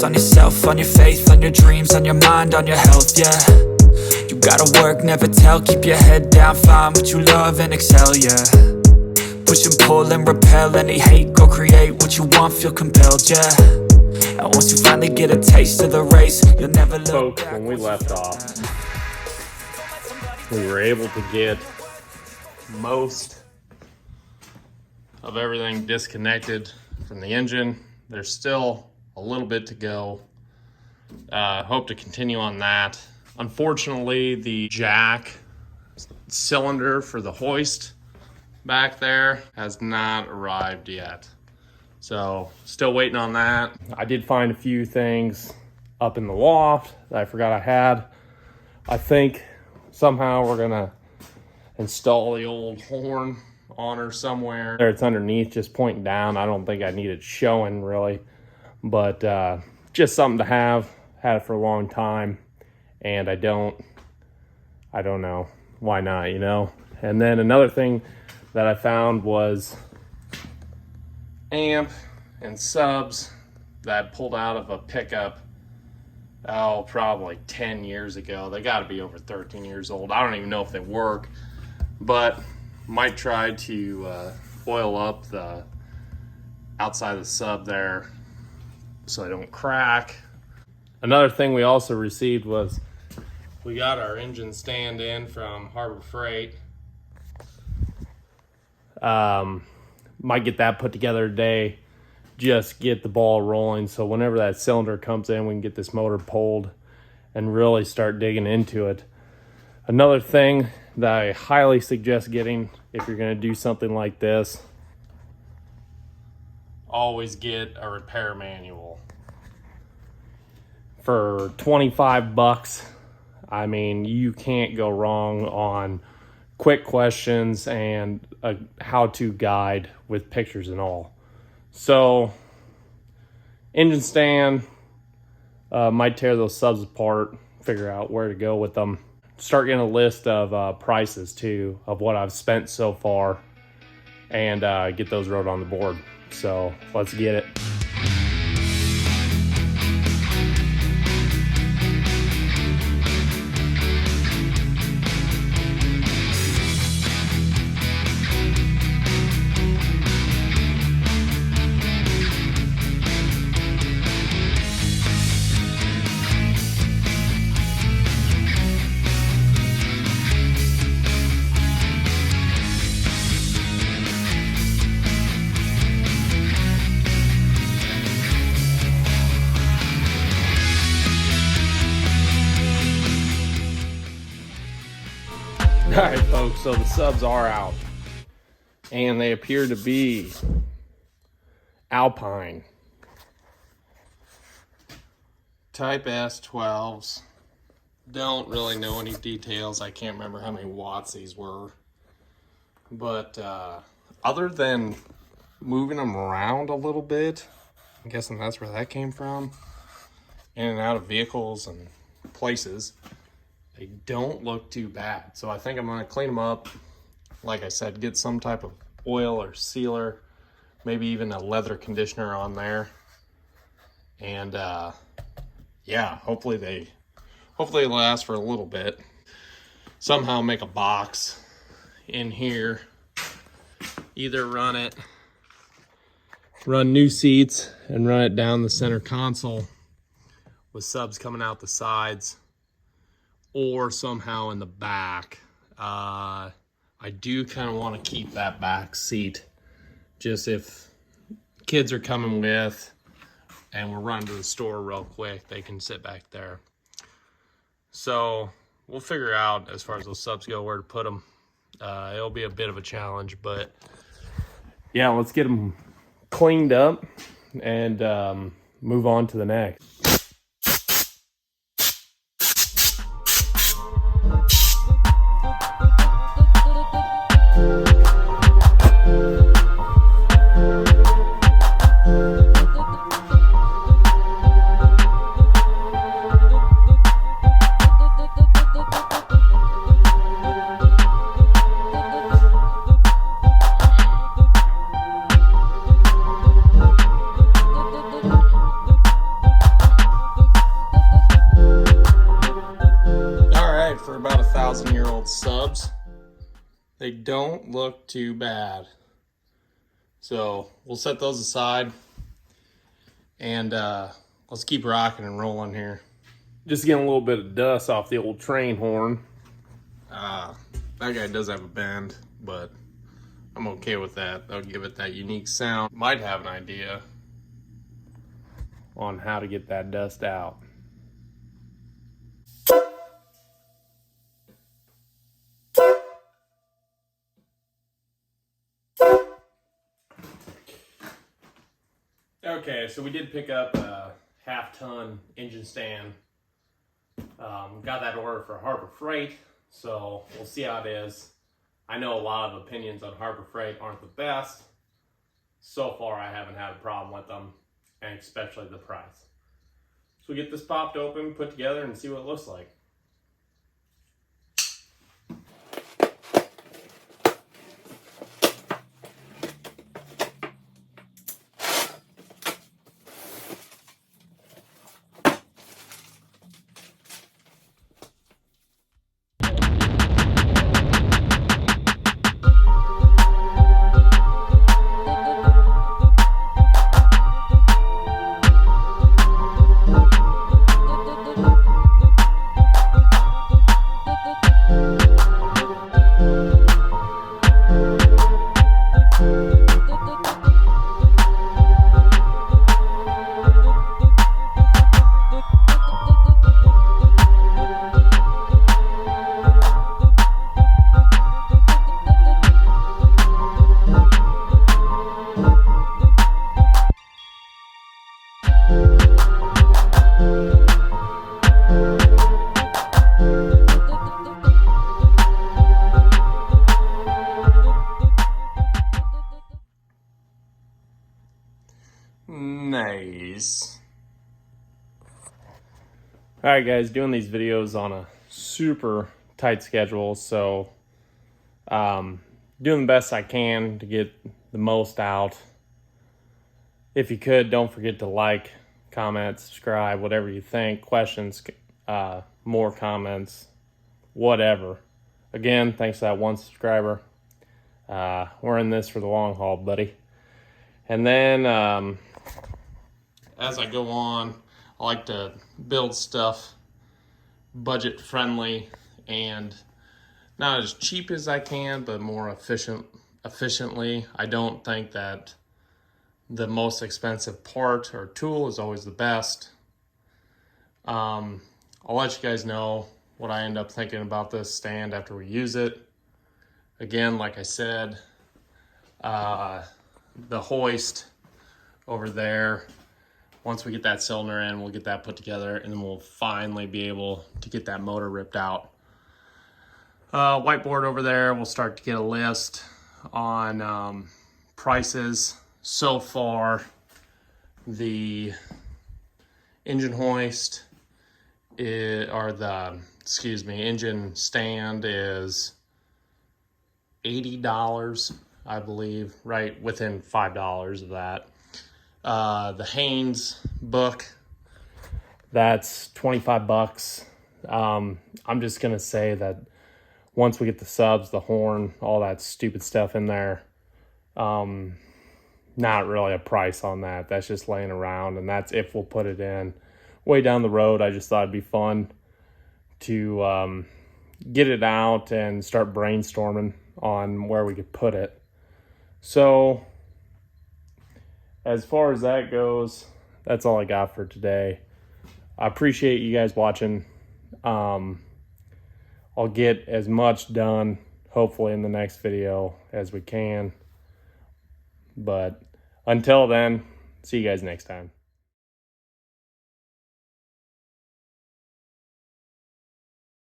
focus on yourself, on your faith, on your dreams, on your mind, on your health, yeah. You gotta work, never tell, keep your head down, find what you love and excel, yeah. Push and pull and repel any hate, go create what you want, feel compelled, yeah. And once you finally get a taste of the race, you'll never look Folks, back. when we left off, we were able to get most of everything disconnected from the engine. There's still a little bit to go. Hope to continue on that. Unfortunately, the jack cylinder for the hoist back there has not arrived yet. So still waiting on that. I did find a few things up in the loft that I forgot I had. I think somehow we're gonna install the old horn on her somewhere. It's underneath, just pointing down. I don't think I need it showing really, but just something to have. Had it for a long time, and I don't know why not, you know. And then another thing that I found was amp and subs that I pulled out of a pickup, probably 10 years ago. They got to be over 13 years old. I don't even know if they work, but might try to oil up the outside of the sub there so they don't crack. Another thing we also received was we got our engine stand in from Harbor Freight. Might get that put together today, just get the ball rolling, so whenever that cylinder comes in, we can get this motor pulled and really start digging into it. Another thing that I highly suggest getting if you're going to do something like this, always get a repair manual. For 25 bucks, I mean, you can't go wrong on quick questions and a how-to guide with pictures and all. So, engine stand, might tear those subs apart, figure out where to go with them. Start getting a list of prices too, of what I've spent so far, and get those wrote on the board. So, let's get it. All right, folks, so the subs are out, and they appear to be Alpine Type S12s. Don't really know any details. I can't remember how many watts these were, but other than moving them around a little bit, I'm guessing that's where that came from, in and out of vehicles and places, they don't look too bad. So I think I'm going to clean them up. Like I said, get some type of oil or sealer, maybe even a leather conditioner on there. And yeah, hopefully they last for a little bit. Somehow make a box in here. Either run new seats and run it down the center console with subs coming out the sides, or somehow in the back. I do kind of want to keep that back seat, just if kids are coming with and we're running to the store real quick, they can sit back there. So we'll figure out, as far as those subs go, where to put them. It'll be a bit of a challenge, but yeah, let's get them cleaned up and move on to the next. 2,000-year-old subs. They don't look too bad. So we'll set those aside and let's keep rocking and rolling here. Just getting a little bit of dust off the old train horn. That guy does have a bend, but I'm okay with that. That'll give it that unique sound. Might have an idea on how to get that dust out. Okay, so we did pick up a half-ton engine stand. Got that order for Harbor Freight, so we'll see how it is. I know a lot of opinions on Harbor Freight aren't the best. So far, I haven't had a problem with them, and especially the price. So we get this popped open, put together, and see what it looks like. Nice. Alright guys, doing these videos on a super tight schedule, so doing the best I can to get the most out. If you could, don't forget to like, comment, subscribe, whatever you think, questions, more comments, whatever. Again, thanks to that one subscriber. We're in this for the long haul, buddy. And then as I go on, I like to build stuff budget friendly and not as cheap as I can, but more efficiently. I don't think that the most expensive part or tool is always the best. I'll let you guys know what I end up thinking about this stand after we use it. Again, like I said, the hoist over there, once we get that cylinder in, we'll get that put together, and then we'll finally be able to get that motor ripped out. Whiteboard over there, we'll start to get a list on prices. So far, the engine hoist engine stand is $80, I believe, right within $5 of that. The Haynes book, that's 25 bucks. I'm just gonna say that once we get the subs, the horn, all that stupid stuff in there, not really a price on that. That's just laying around, and that's if we'll put it in. Way down the road, I just thought it'd be fun to get it out and start brainstorming on where we could put it. So as far as that goes, that's all I got for today. I appreciate you guys watching. I'll get as much done, hopefully, in the next video as we can. But until then, see you guys next time.